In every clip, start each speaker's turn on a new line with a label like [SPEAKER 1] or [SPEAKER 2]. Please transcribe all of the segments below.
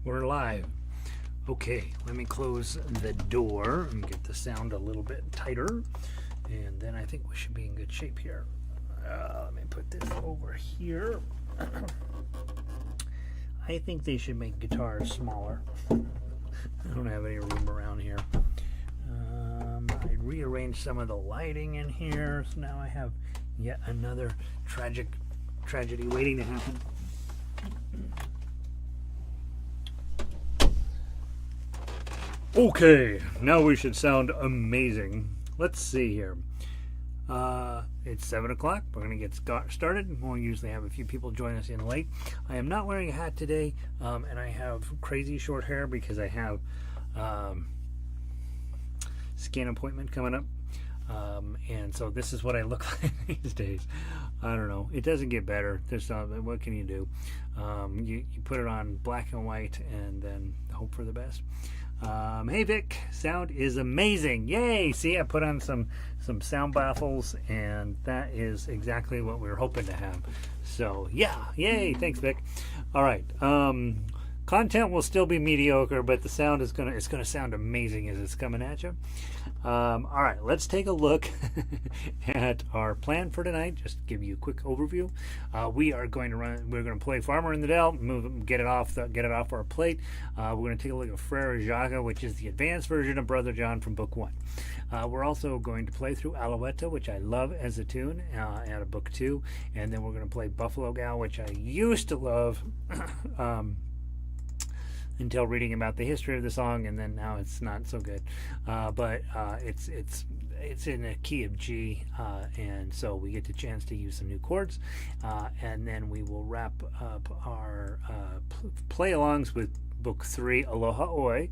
[SPEAKER 1] We're live. Okay, let me close the door and get the sound a little bit tighter. And then I think we should be in good shape here. Let me put this over here. I think they should make guitars smaller. I don't have any room around here. I rearranged some of the lighting in here, so now I have yet another tragedy waiting to happen. Okay, now we should sound amazing. Let's see here. It's 7 o'clock. We're going to get started. We'll usually have a few people join us in late. I am not wearing a hat today, and I have crazy short hair because I have skin appointment coming up. And so this is what I look like these days. I don't know. It doesn't get better. There's not, what can you do? You put it on black and white and then hope for the best. Hey Vic, sound is amazing. Yay! See, I put on some sound baffles, and that is exactly what we were hoping to have. So yeah, yay! Thanks, Vic. All right. Content will still be mediocre, but the sound is gonna sound amazing as it's coming at you. All right, let's take a look at our plan for tonight. Just to give you a quick overview. We're going to play Farmer in the Dell, get it off our plate. We're going to take a look at Frère, Jacques, which is the advanced version of Brother John from Book 1. We're also going to play through Alouette, which I love as a tune, out of Book 2, and then we're going to play Buffalo Gal, which I used to love. Until reading about the history of the song, and then now it's not so good. But it's in a key of G, and so we get the chance to use some new chords, and then we will wrap up our play-alongs with Book 3, Aloha Oi,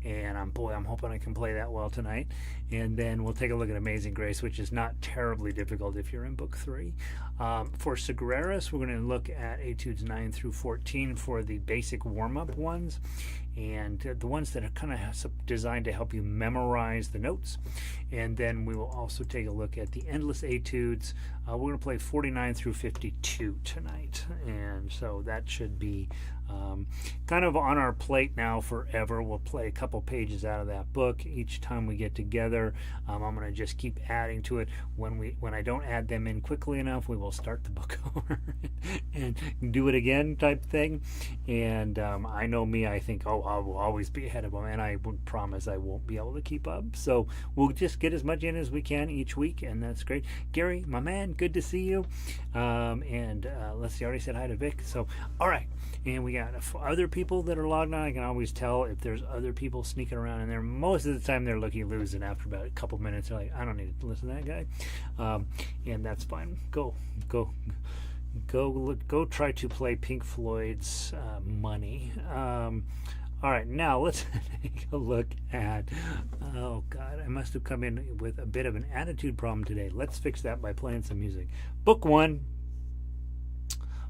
[SPEAKER 1] and I'm hoping I can play that well tonight. And then we'll take a look at Amazing Grace, which is not terribly difficult if you're in Book 3. For Sagreras, we're going to look at Etudes 9 through 14 for the basic warm-up ones, and the ones that are kind of designed to help you memorize the notes. And then we will also take a look at the Endless Etudes. We're going to play 49 through 52 tonight, and so that should be kind of on our plate now forever. We'll play a couple pages out of that book each time we get together. I'm going to just keep adding to it. When I don't add them in quickly enough, we will start the book over and do it again type thing. And I know me, I think, I will always be ahead of them, and I would promise I won't be able to keep up. So we'll just get as much in as we can each week, and that's great. Gary, my man, good to see you. Let's see, I already said hi to Vic. So, all right. And we got other people that are logged on. I can always tell if there's other people sneaking around in there. Most of the time they're losing after about a couple minutes. They're like, I don't need to listen to that guy. And that's fine. Go try to play Pink Floyd's Money. All right, now let's take a look at, oh God, I must have come in with a bit of an attitude problem today. Let's fix that by playing some music. Book 1.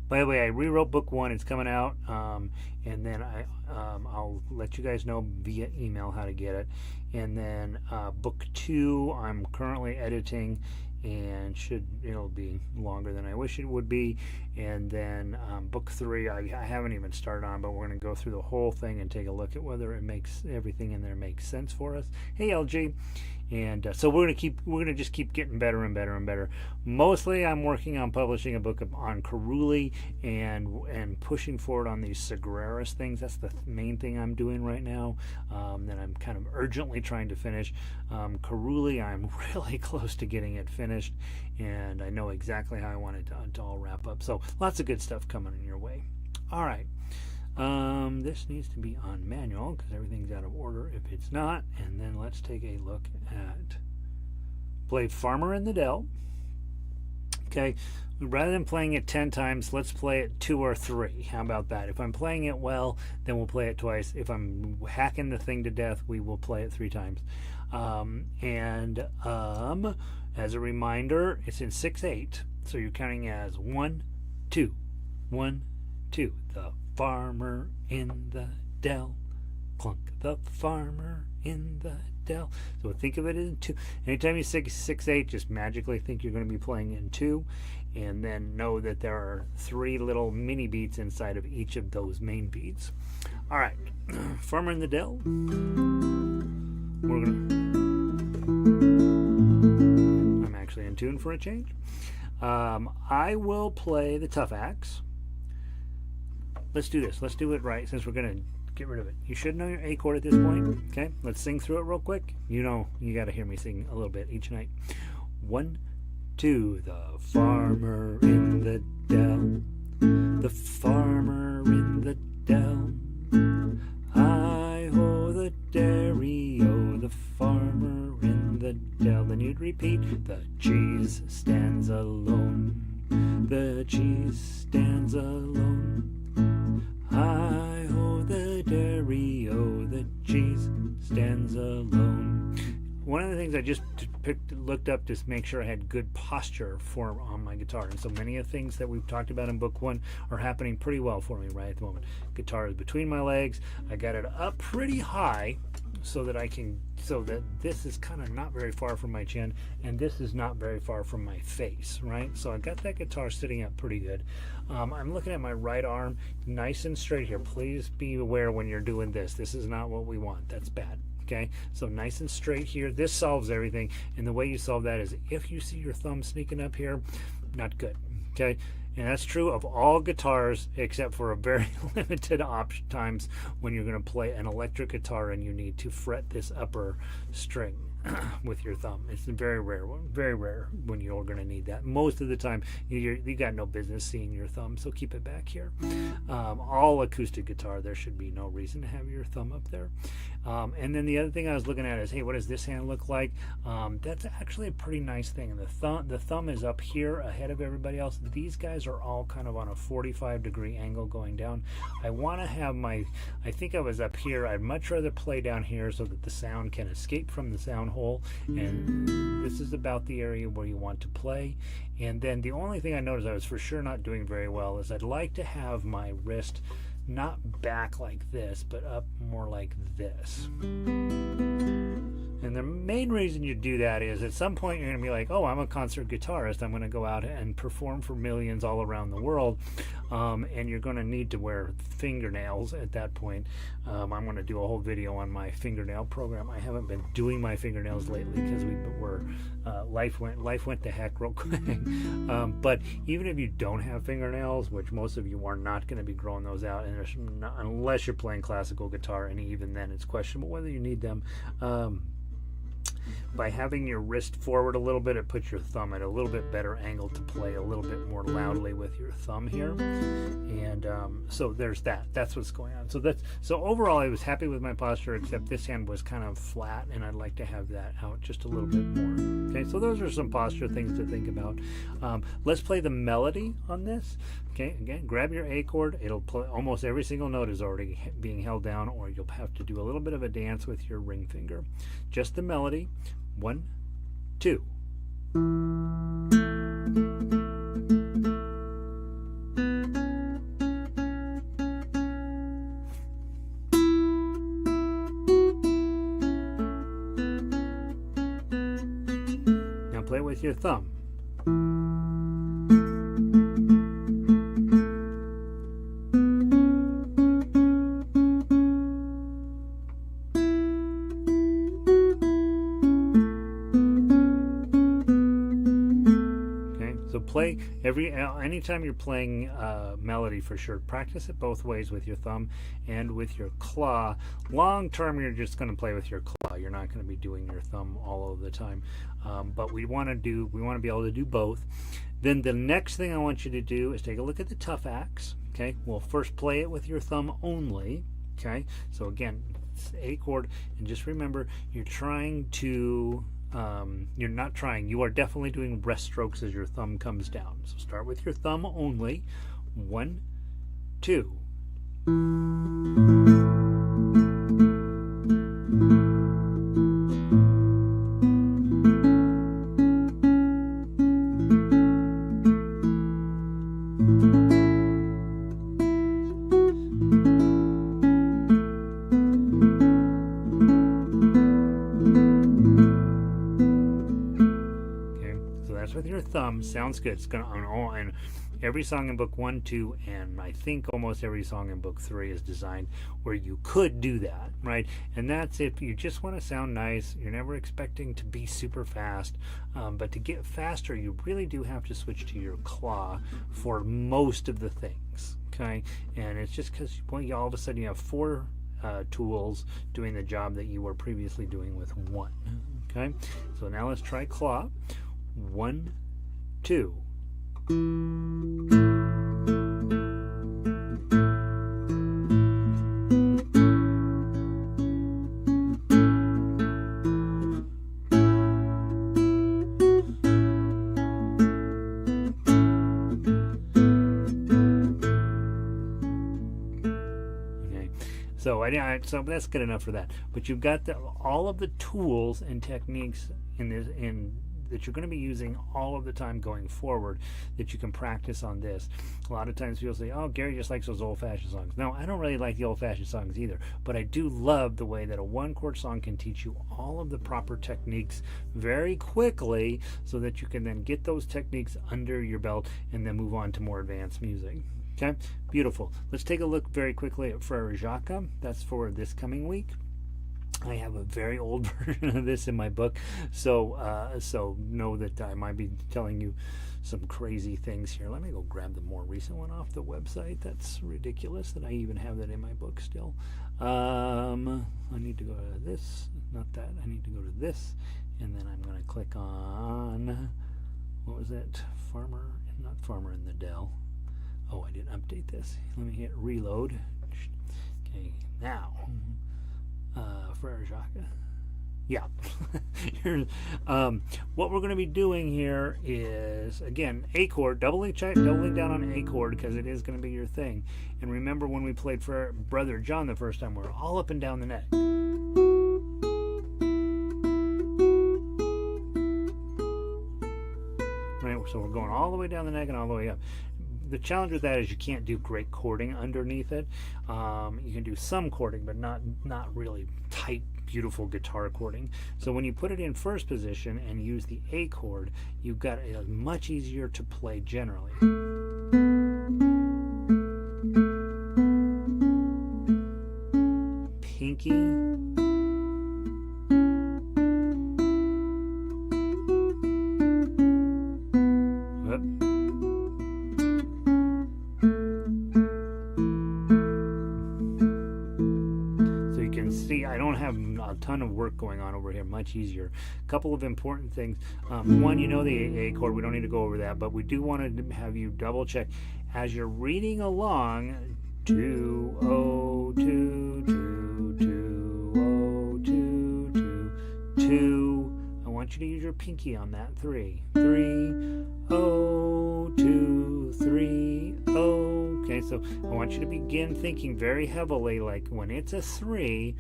[SPEAKER 1] By the way, I rewrote Book 1. It's coming out, and then I'll let you guys know via email how to get it. And then Book 2, I'm currently editing, and it'll be longer than I wish it would be. And then Book 3, I haven't even started on, but we're going to go through the whole thing and take a look at whether everything in there makes sense for us. Hey, LG. And so we're gonna just keep getting better and better and better. Mostly, I'm working on publishing a book on Caruli and pushing forward on these Sagreras things. That's the main thing I'm doing right now. That I'm kind of urgently trying to finish. Caruli, I'm really close to getting it finished, and I know exactly how I want it to all wrap up. So lots of good stuff coming in your way. All right. This needs to be on manual because everything's out of order if it's not. And then let's take a look at play Farmer in the Dell. Okay, rather than playing it 10 times, let's play it 2 or 3. How about that? If I'm playing it well, then we'll play it twice. If I'm hacking the thing to death, we will play it 3 times. As a reminder, it's in 6/8, so you're counting as 1, 2, 1, 2. The farmer in the dell, clunk. The farmer in the dell. So think of it in 2. Anytime you say 6/8, just magically think you're going to be playing in 2. and then know that there are 3 little mini beats inside of each of those main beats. All right, Farmer in the Dell. I'm actually in tune for a change. I will play the tough axe. Let's do this. Let's do it right, since we're going to get rid of it. You should know your A chord at this point. Okay, let's sing through it real quick. You know, you got to hear me sing a little bit each night. 1, 2, the farmer in the dell, the farmer in the dell. Hi-ho, the dairy-o, the farmer in the dell. Then you'd repeat, the cheese stands alone, the cheese stands alone. Hi-ho, the dairy-o, the cheese stands alone. One of the things I just looked up to make sure I had good posture for on my guitar, and so many of the things that we've talked about in book 1 are happening pretty well for me right at the moment. Guitar is between my legs. I got it up pretty high so that this is kind of not very far from my chin, and this is not very far from my face, right? So I got that guitar sitting up pretty good. I'm looking at my right arm, nice and straight here. Please be aware when you're doing this. This is not what we want. That's bad. Okay, so nice and straight here. This solves everything, and the way you solve that is if you see your thumb sneaking up here, not good. Okay, and that's true of all guitars except for a very limited times when you're going to play an electric guitar and you need to fret this upper string with your thumb. It's very rare when you're going to need that. Most of the time you got no business seeing your thumb, so keep it back here. All acoustic guitar, there should be no reason to have your thumb up there. And then the other thing I was looking at is, hey, what does this hand look like? That's actually a pretty nice thing. The thumb is up here ahead of everybody else. These guys are all kind of on a 45-degree angle going down. I want to have I think I was up here. I'd much rather play down here so that the sound can escape from the sound hole, and this is about the area where you want to play. And then the only thing I noticed I was for sure not doing very well is I'd like to have my wrist not back like this, but up more like this. And the main reason you do that is at some point you're going to be like, oh, I'm a concert guitarist. I'm going to go out and perform for millions all around the world. And you're going to need to wear fingernails at that point. I'm going to do a whole video on my fingernail program. I haven't been doing my fingernails lately because life went to heck real quick. But even if you don't have fingernails, which most of you are not going to be growing those out, and unless you're playing classical guitar, and even then it's questionable whether you need them. By having your wrist forward a little bit, it puts your thumb at a little bit better angle to play a little bit more loudly with your thumb here. And so there's that. That's what's going on. So overall, I was happy with my posture, except this hand was kind of flat, and I'd like to have that out just a little bit more. Okay, so those are some posture things to think about. Let's play the melody on this. Okay, again, grab your A chord. It'll play, almost every single note is already being held down, or you'll have to do a little bit of a dance with your ring finger. Just the melody. 1, 2. Now play it with your thumb. Play anytime you're playing melody, for sure, practice it both ways with your thumb and with your claw. Long term, you're just going to play with your claw. You're not going to be doing your thumb all of the time. But we want to be able to do both. Then the next thing I want you to do is take a look at the tough axe. Okay, we'll first play it with your thumb only. Okay, so again, it's A chord, and just remember you're trying to. You're not trying, you are definitely doing rest strokes as your thumb comes down. So start with your thumb only. 1, 2. With your thumb. Sounds good. It's gonna and every song in book 1, 2, and I think almost every song in book 3 is designed where you could do that, right? And that's if you just want to sound nice. You're never expecting to be super fast, but to get faster, you really do have to switch to your claw for most of the things. Okay, and it's just because you all of a sudden you have 4 tools doing the job that you were previously doing with 1. Okay, so now let's try claw. 1, 2. So that's good enough for that. But you've got all of the tools and techniques that you're going to be using all of the time going forward that you can practice on this. A lot of times people say, oh, Gary just likes those old-fashioned songs. No, I don't really like the old-fashioned songs either, but I do love the way that a 1-chord song can teach you all of the proper techniques very quickly so that you can then get those techniques under your belt and then move on to more advanced music. Okay, beautiful. Let's take a look very quickly at Frère Jacques. That's for this coming week. I have a very old version of this in my book, so know that I might be telling you some crazy things here. Let me go grab the more recent one off the website. That's ridiculous that I even have that in my book still. I need to go to this, not that. I need to go to this, and then I'm going to click on, what was it? Not Farmer in the Dell. Oh, I didn't update this. Let me hit reload. Okay, now, Frère Jacques. Yeah. What we're going to be doing here is, again, A chord, doubling down on A chord because it is going to be your thing. And remember when we played for Brother John the first time, we're all up and down the neck. Right, so we're going all the way down the neck and all the way up. The challenge with that is you can't do great chording underneath it. You can do some chording, but not really tight, beautiful guitar chording. So when you put it in first position and use the A chord, you've got it much easier to play generally. Pinky. Ton of work going on over here, much easier. A couple of important things. One, you know the A chord, we don't need to go over that, but we do want to have you double check as you're reading along. 2 0 2 2 2 0 2 2 2. I want you to use your pinky on that. 3 3 0 2 3 0. Okay, so I want you to begin thinking very heavily like when it's a 3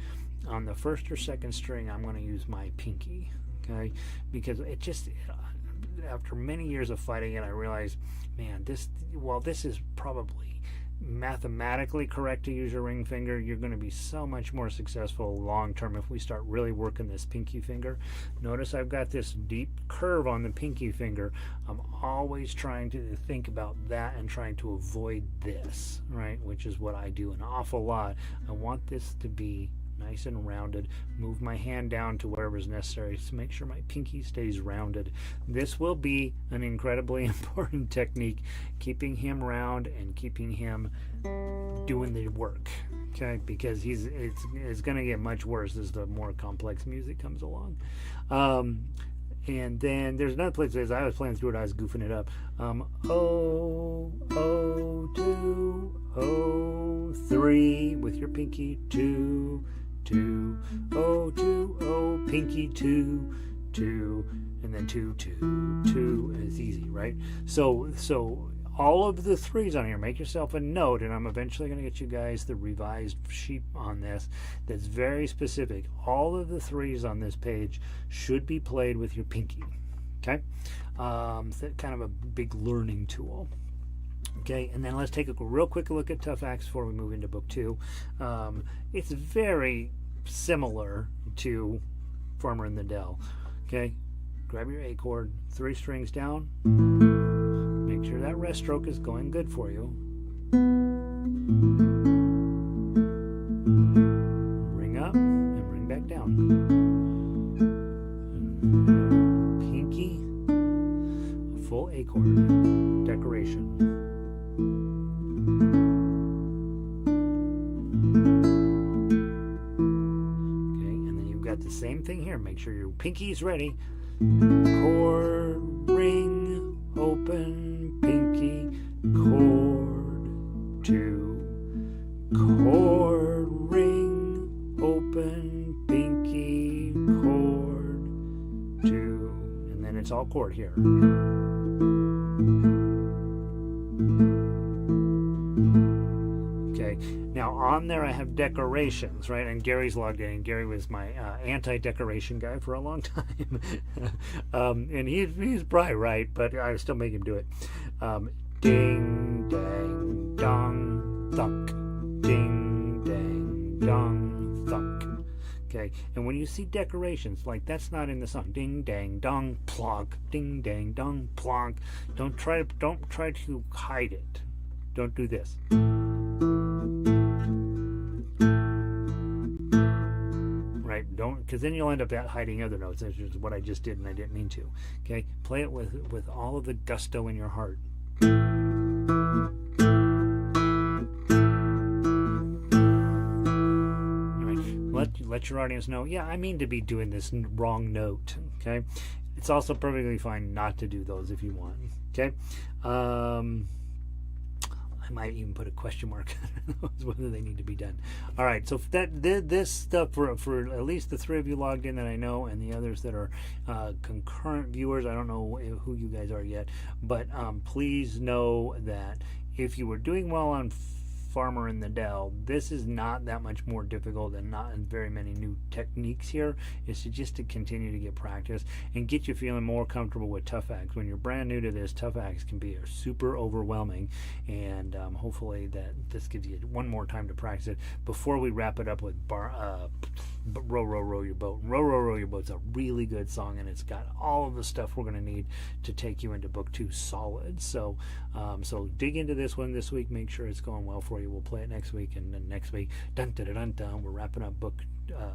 [SPEAKER 1] on the first or second string, I'm going to use my pinky, okay? Because it just, after many years of fighting it, I realized, man, this is probably mathematically correct to use your ring finger, you're going to be so much more successful long term if we start really working this pinky finger. Notice I've got this deep curve on the pinky finger. I'm always trying to think about that and trying to avoid this, right? Which is what I do an awful lot. I want this to be nice and rounded. Move my hand down to wherever is necessary to make sure my pinky stays rounded. This will be an incredibly important technique, keeping him round and keeping him doing the work, okay? Because it's going to get much worse as the more complex music comes along. And then there's another place as I was playing through it, I was goofing it up. 0 0 2 0 3 with your pinky, 2 2 0 2 0 pinky, 2 2, and then 2 2 2, and it's easy, right? So all of the 3s on here, make yourself a note, and I'm eventually going to get you guys the revised sheet on this that's very specific. All of the 3s on this page should be played with your pinky, okay? Kind of a big learning tool. Okay, and then let's take a real quick look at Tough Acts before we move into book 2. It's very similar to Farmer in the Dell. Okay, grab your A chord, 3 strings down. Make sure that rest stroke is going good for you. Bring up and bring back down. Pinky, a full A chord, decoration. Okay, and then you've got the same thing here. Make sure your pinky's ready. Chord, ring, open, pinky, chord, 2, chord, ring, open, pinky, chord, 2, and then it's all chord here. Okay, now on there I have decorations, right? And Gary's logged in. Gary was my anti-decoration guy for a long time. And he's probably right, but I still make him do it. Ding, dang, dong, thunk. Ding, dang, dong, thunk. Okay, and when you see decorations, like that's not in the song. Ding, dang, dong, plonk. Ding, dang, dong, plonk. Don't try to hide it. Don't do this. Right? Don't, because then you'll end up hiding other notes, which is what I just did, and I didn't mean to. Okay, play it with all of the gusto in your heart. Let your audience know, yeah, I mean to be doing this wrong note. Okay, it's also perfectly fine not to do those if you want. Okay, I might even put a question mark on whether they need to be done. All right, so this stuff for at least the 3 of you logged in that I know, and the others that are concurrent viewers, I don't know who you guys are yet, but please know that if you were doing well on Farmer and the Dell, this is not that much more difficult and not very many new techniques here. It's just to continue to get practice and get you feeling more comfortable with tough acts. When you're brand new to this, tough acts can be super overwhelming, and hopefully that this gives you one more time to practice it before we wrap it up with Row, Row, Row Your Boat. Row, Row, Row Your Boat's a really good song, and it's got all of the stuff we're going to need to take you into Book 2 solid. So dig into this one this week. Make sure it's going well for you. We'll play it next week, and then next week, dun, dun, dun, dun, we're wrapping up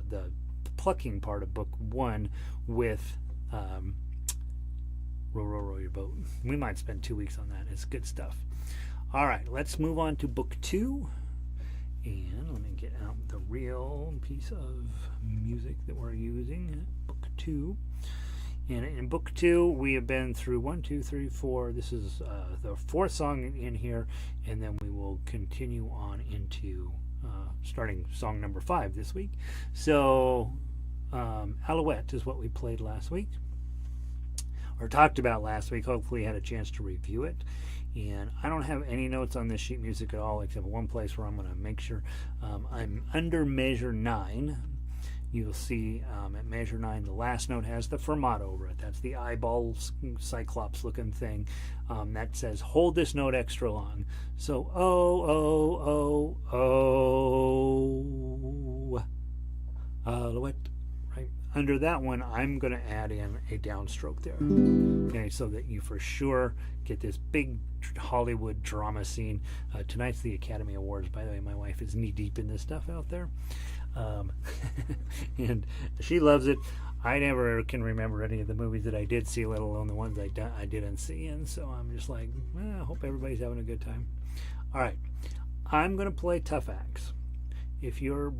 [SPEAKER 1] the plucking part of Book 1 with Row, Row, Row Your Boat. We might spend 2 weeks on that. It's good stuff. All right, let's move on to Book 2. And let me get out the real piece of music that we're using. Book 2. And in Book 2, we have been through 1, 2, 3, 4. This is the 4th song in here, and then we will continue on into starting song number 5 this week. So, Alouette is what we played last week, or talked about last week. Hopefully, you had a chance to review it. And I don't have any notes on this sheet music at all, except one place where I'm going to make sure I'm under measure 9. You'll see at measure 9, the last note has the fermata over it. That's the eyeball cyclops looking thing that says hold this note extra long. So oh, oh, oh, oh, Alouette. Right under that one, I'm going to add in a downstroke there. Okay, so that you for sure get this big Hollywood drama scene. Tonight's the Academy Awards, by the way. My wife is knee deep in this stuff out there. And she loves it. I never can remember any of the movies that I did see, let alone the ones I didn't see, and so I'm just like, I hope everybody's having a good time. All right, I'm going to play tough acts. If you're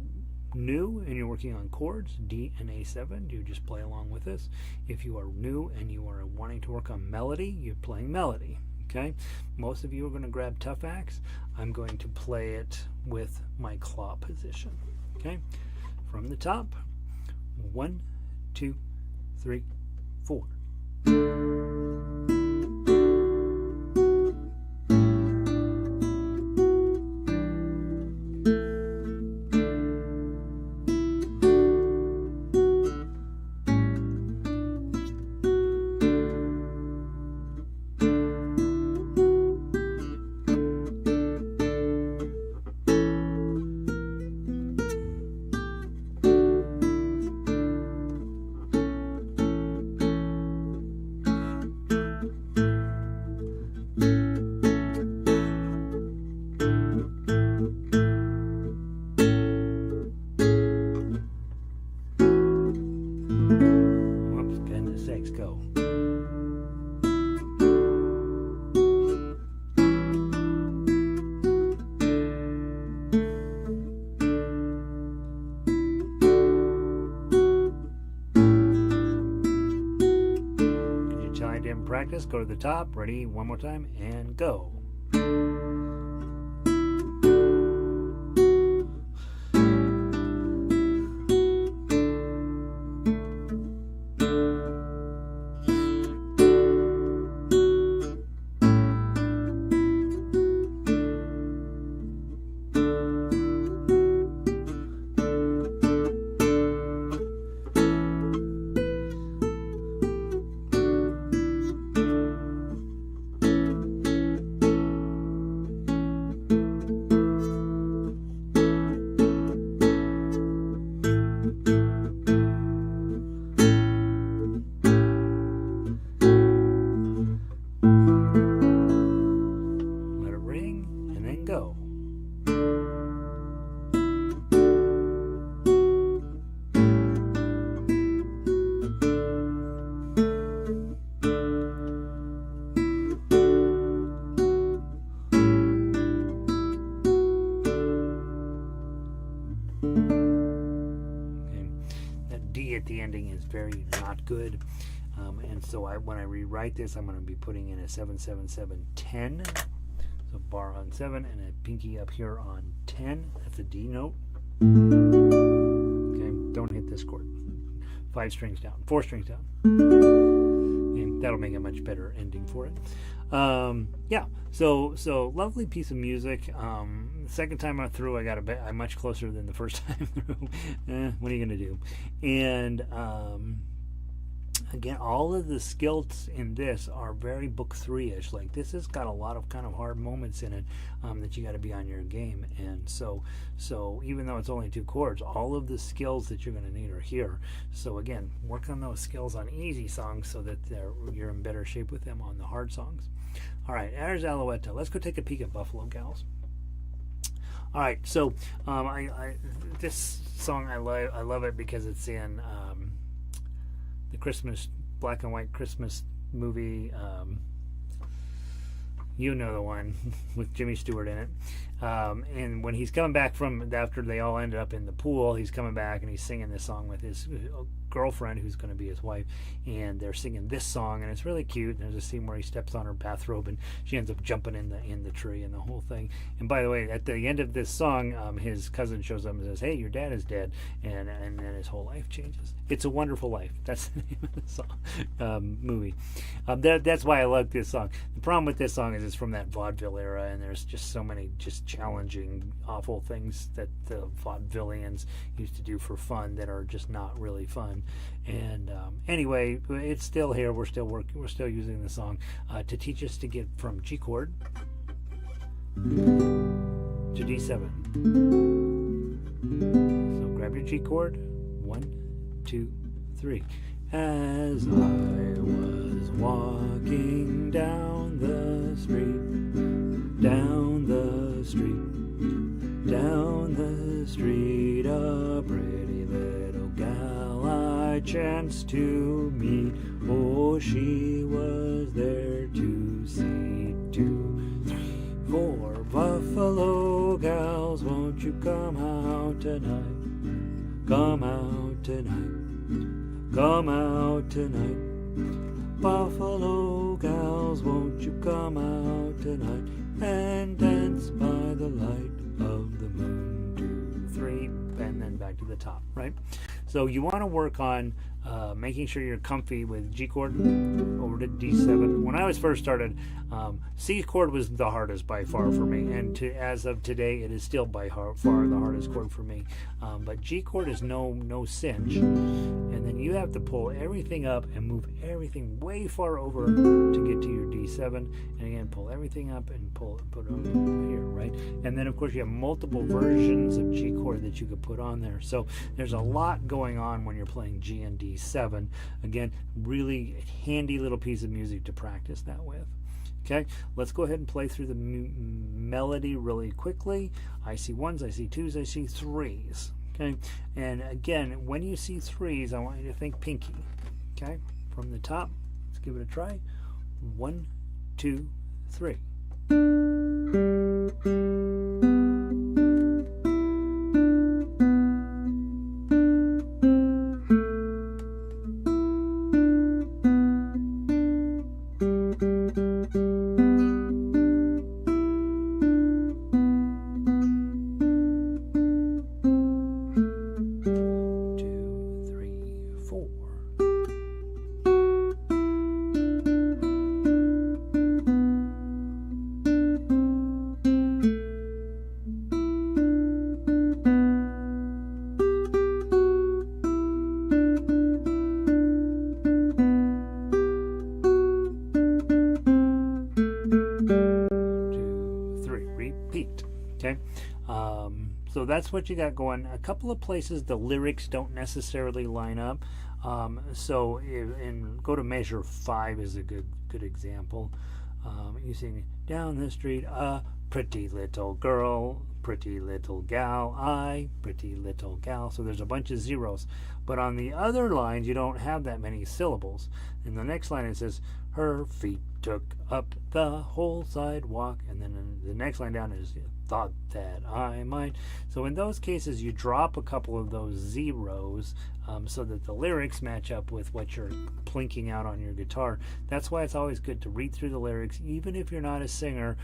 [SPEAKER 1] new and you're working on chords, D and A7, you just play along with this. If you are new and you are wanting to work on melody, you're playing melody. Okay, most of you are going to grab tough acts. I'm going to play it with my claw position. Okay, from the top, 1, 2, 3, 4. practice, go to the top. Ready? One more time, and go. At the ending is very not good, and so when I rewrite this, I'm going to be putting in a 7 7 7 10, so bar on 7 and a pinky up here on 10. That's a D note. Okay, don't hit this chord. 5 strings down, 4 strings down, and that'll make a much better ending for it. Yeah, so lovely piece of music. Second time I through, I'm much closer than the first time through. What are you gonna do? And again, all of the skills in this are very book 3-ish. Like, this has got a lot of kind of hard moments in it that you got to be on your game. And so even though it's only 2 chords, all of the skills that you're going to need are here. So again, work on those skills on easy songs so that you're in better shape with them on the hard songs. All right, there's Alouette. Let's go take a peek at Buffalo Gals. All right, so this song I love it because it's in the Christmas black and white Christmas movie. You know the one with Jimmy Stewart in it. And when he's coming back from after they all ended up in the pool, he's coming back and he's singing this song with his girlfriend who's going to be his wife, and they're singing this song, and it's really cute. And there's a scene where he steps on her bathrobe and she ends up jumping in the tree and the whole thing. And by the way, at the end of this song, his cousin shows up and says, "Hey, your dad is dead," and then his whole life changes. It's a Wonderful Life. That's the name of the song movie. That's why I like this song. The problem with this song is it's from that vaudeville era, and there's just so many just challenging, awful things that the vaudevillians used to do for fun that are just not really fun. And anyway, it's still here. We're still working. We're still using the song to teach us to get from G chord to D7. So grab your G chord. 1, 2, 3. As I was walking down the street, down the street, down the street, a pretty little gal I chanced to meet. Oh, she was there to see. 2, 3, 4 buffalo gals, won't you come out tonight? Come out tonight. Come out tonight. Buffalo gals, won't you come out tonight and dance by the light of the moon? 2, 3, and then back to the top, right? So you want to work on making sure you're comfy with G chord over to D7. When I was first started, C chord was the hardest by far for me, and as of today, it is still by far the hardest chord for me. But G chord is no cinch, and then you have to pull everything up and move everything way far over to get to your D7, and again pull everything up and put it over here, right? And then of course you have multiple versions of G chord that you could put on there. So there's a lot going on when you're playing G and D7. Again, really handy little piece of music to practice that with. Okay, let's go ahead and play through the melody really quickly. I see 1s, I see 2s, I see 3s. Okay, and again, when you see 3s, I want you to think pinky. Okay, from the top, let's give it a try. 1, 2, 3. So that's what you got going. A couple of places the lyrics don't necessarily line up. And go to measure 5 is a good example. You sing down the street, a pretty little girl, pretty little gal, I, pretty little gal. So there's a bunch of zeros. But on the other lines, you don't have that many syllables. In the next line, it says, her feet took up the whole sidewalk. And then in the next line down is, thought that I might. So in those cases, you drop a couple of those zeros so that the lyrics match up with what you're plinking out on your guitar. That's why it's always good to read through the lyrics, even if you're not a singer,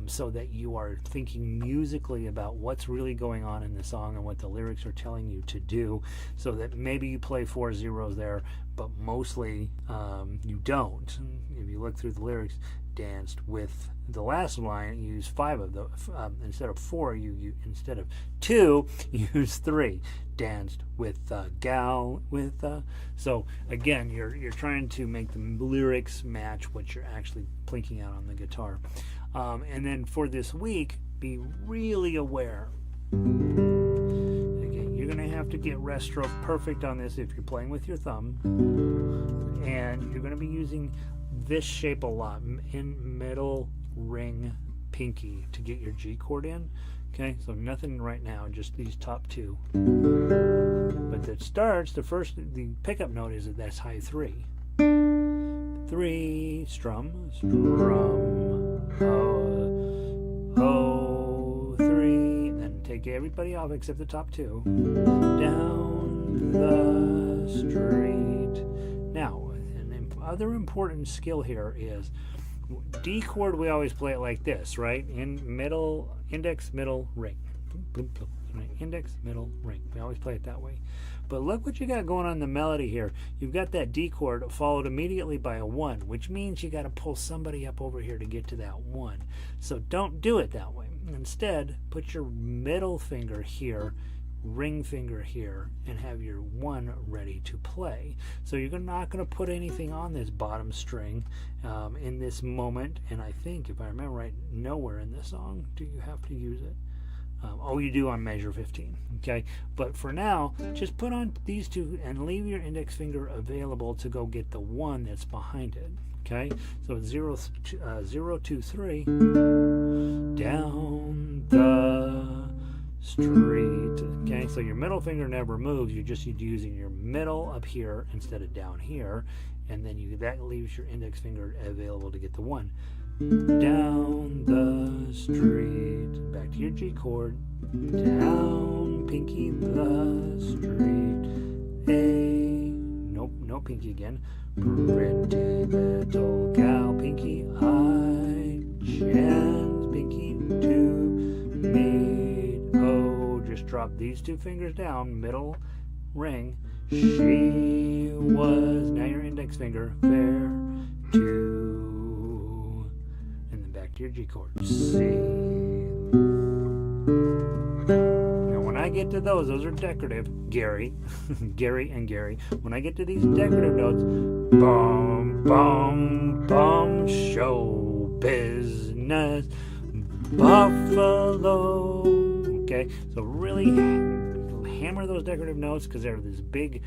[SPEAKER 1] so that you are thinking musically about what's really going on in the song and what the lyrics are telling you to do, so that maybe you play 4 zeros there, but mostly you don't. If you look through the lyrics, danced with the last line, you use 5 of those. Instead of 4, you instead of 2, you use 3. Danced with a gal with a. So again, you're trying to make the lyrics match what you're actually plinking out on the guitar. And then for this week, be really aware. Again, you're going to have to get rest stroke perfect on this if you're playing with your thumb, and you're going to be using this shape a lot in middle ring pinky to get your G chord in. Okay, so nothing right now, just these top 2. But that starts, the pickup note is that that's high 3. 3, strum, oh, 3, and then take everybody off except the top 2. Down the street. Now, other important skill here is D chord. We always play it like this, right? In middle, index, middle, ring. Right? Index, middle, ring. We always play it that way. But look what you got going on in the melody here. You've got that D chord followed immediately by a 1, which means you got to pull somebody up over here to get to that 1. So don't do it that way. Instead, put your middle finger here, ring finger here, and have your 1 ready to play. So you're not going to put anything on this bottom string in this moment, and I think, if I remember right, nowhere in this song do you have to use it. You do on measure 15. Okay, but for now, just put on these 2 and leave your index finger available to go get the 1 that's behind it. Okay, so 0, 2, 3, down the street. Okay, so your middle finger never moves. You're just using your middle up here instead of down here, and then that leaves your index finger available to get the 1. Down the street, back to your G chord, down pinky the street, A, nope, no pinky again, pretty little gal, pinky, I, chance, pinky, to me, oh, just drop these 2 fingers down, middle, ring, she was, now your index finger, fair, to, your G chord, C. Now when I get to those are decorative, Gary, Gary and Gary. When I get to these decorative notes, bum, bum, bum, show business, buffalo. Okay, so really hammer those decorative notes because they're this big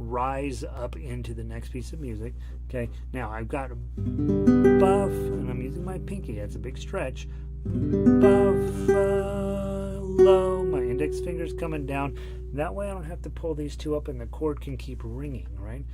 [SPEAKER 1] rise up into the next piece of music. Okay, now I've got buff, and I'm using my pinky. That's a big stretch. Buffalo. My index finger's coming down. That way I don't have to pull these 2 up, and the chord can keep ringing, right?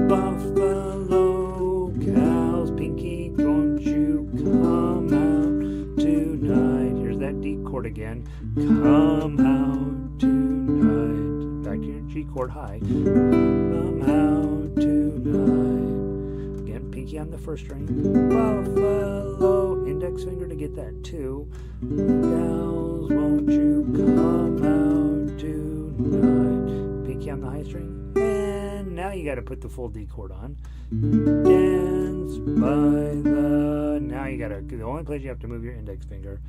[SPEAKER 1] Buffalo cows, pinky, don't you come out tonight. Here's that D chord again. Come out tonight. Back to your G chord high. Come out tonight. Again, pinky on the first string. Buffalo, index finger to get that 2. Gals, won't you come out tonight? Pinky on the high string. And now you got to put the full D chord on. Dance by the. Now you got to. The only place you have to move your index finger.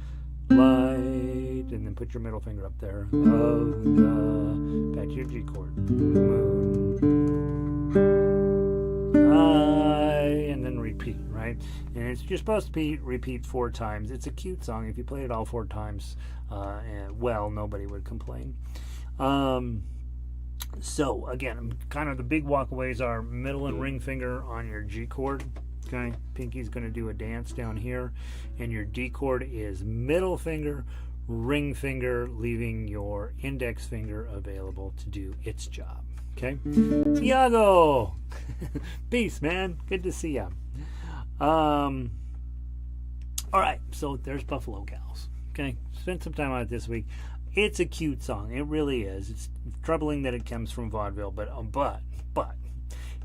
[SPEAKER 1] Light, and then put your middle finger up there of the, back to your G chord, moon, I, and then repeat, right? right? And it's just supposed to be repeat 4 times. It's a cute song. If you play it all 4 times, well, nobody would complain. So again, kind of the big walkaways are middle and ring finger on your G chord. Okay, pinky's going to do a dance down here, and your D chord is middle finger, ring finger, leaving your index finger available to do its job. Okay, Iago, peace, man. Good to see ya. All right, so there's Buffalo Gals. Okay, spent some time on it this week. It's a cute song. It really is. It's troubling that it comes from vaudeville, but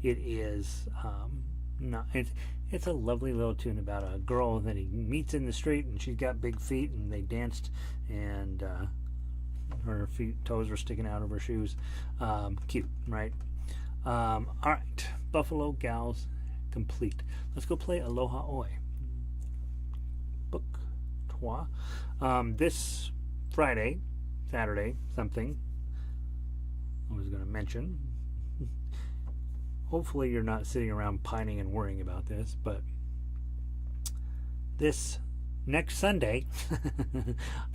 [SPEAKER 1] it is not. It's a lovely little tune about a girl that he meets in the street, and she's got big feet, and they danced, and her toes were sticking out of her shoes. Cute, right? All right, Buffalo Gals complete. Let's go play Aloha Oi. Book trois. This Friday, Saturday, something I was going to mention. Hopefully you're not sitting around pining and worrying about this, but this next Sunday,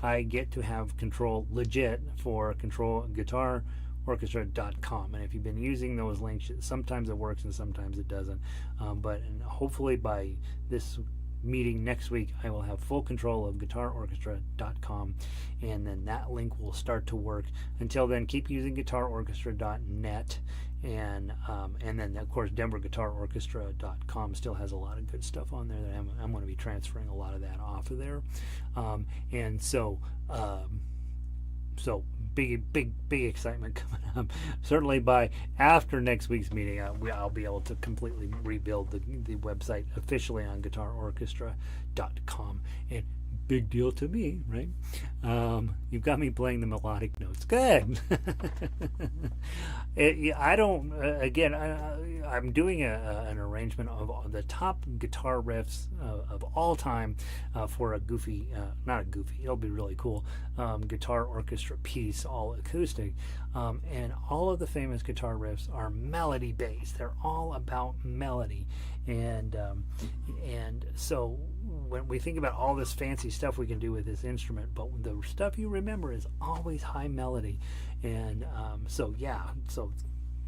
[SPEAKER 1] I get to have control legit for control guitarorchestra.com. And if you've been using those links, sometimes it works and sometimes it doesn't. But hopefully by this meeting next week, I will have full control of guitarorchestra.com, and then that link will start to work. Until then, keep using guitarorchestra.net, and then of course denverguitarorchestra.com still has a lot of good stuff on there that I'm going to be transferring a lot of that off of there, and so big excitement coming up. Certainly by after next week's meeting, I'll be able to completely rebuild the website officially on guitarorchestra.com. And big deal to me, right? You've got me playing the melodic notes. Good. I'm doing an arrangement of the top guitar riffs of all time for a goofy, not a goofy, it'll be really cool, guitar orchestra piece, all acoustic. And all of the famous guitar riffs are melody based. They're all about melody. And so when we think about all this fancy stuff we can do with this instrument, but the stuff you remember is always high melody. And so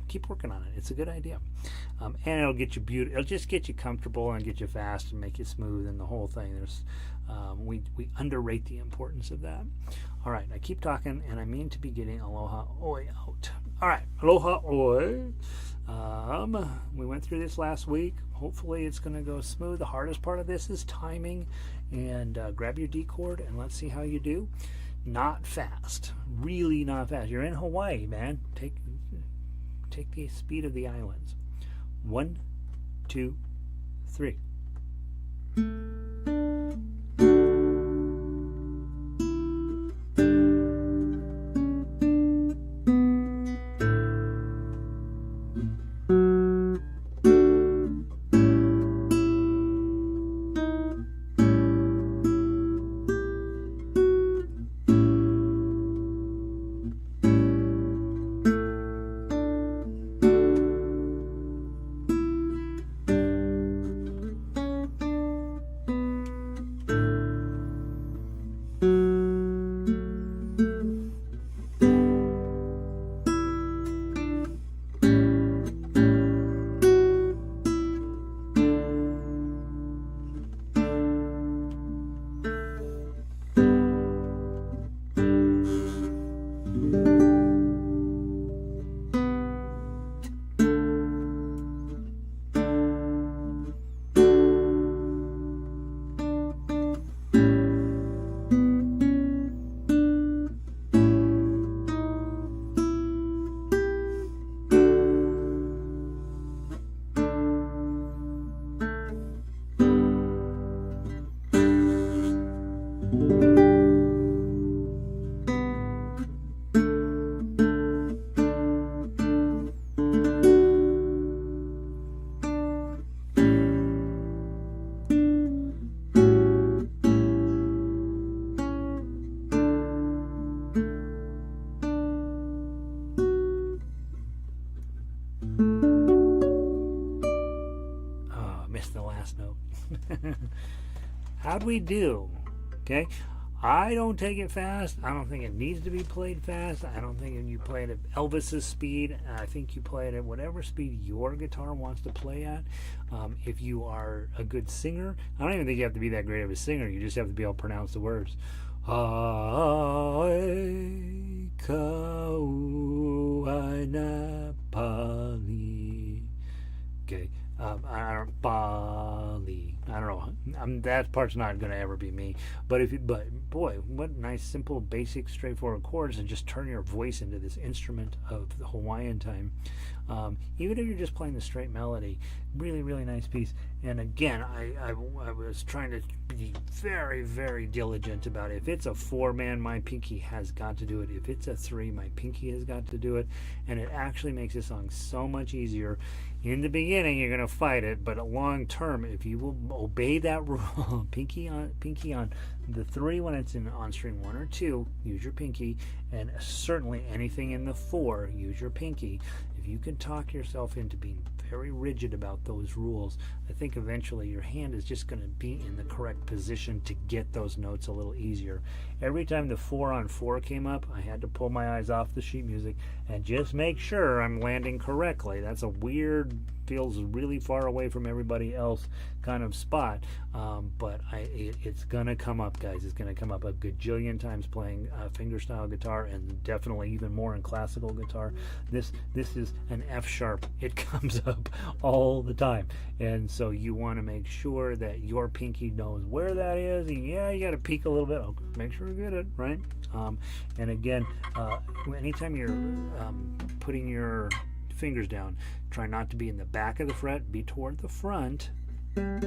[SPEAKER 1] keep working on it. It's a good idea. And it'll get you it'll just get you comfortable and get you fast and make you smooth and the whole thing. We underrate the importance of that. All right, I keep talking and I mean to be getting Aloha Oi out. All right, Aloha Oi. We went through this last week. Hopefully it's going to go smooth. The hardest part of this is timing, and grab your D chord and let's see how you do. Not fast, really not fast. You're in Hawaii, man. Take the speed of the islands. 1, 2, 3. How'd we do? Okay. I don't take it fast. I don't think it needs to be played fast. I don't think you play it at Elvis's speed. I think you play it at whatever speed your guitar wants to play at. If you are a good singer, I don't even think you have to be that great of a singer. You just have to be able to pronounce the words. Ai kau ai na pali. Okay. Bali. I don't know. That part's not going to ever be me. But boy, what nice, simple, basic, straightforward chords, and just turn your voice into this instrument of the Hawaiian time. Even if you're just playing the straight melody, really, really nice piece. And again, I was trying to be very, very diligent about it. If it's a 4-man, my pinky has got to do it. If it's a 3, my pinky has got to do it. And it actually makes the song so much easier. In the beginning, you're going to fight it, but long term, if you will obey that rule, pinky on the 3 when it's on string 1 or 2, use your pinky, and certainly anything in the 4, use your pinky. If you can talk yourself into being very rigid about those rules, I think eventually your hand is just going to be in the correct position to get those notes a little easier. Every time the 4-on-4 came up, I had to pull my eyes off the sheet music and just make sure I'm landing correctly. That's a weird, feels really far away from everybody else kind of spot, but it's going to come up, guys. It's going to come up a gajillion times playing fingerstyle guitar, and definitely even more in classical guitar. This is an F sharp. It comes up all the time, and so you want to make sure that your pinky knows where that is. And yeah, you got to peek a little bit. Oh, make sure you get it right. And again, anytime you're putting your fingers down, try not to be in the back of the fret, be toward the front. Back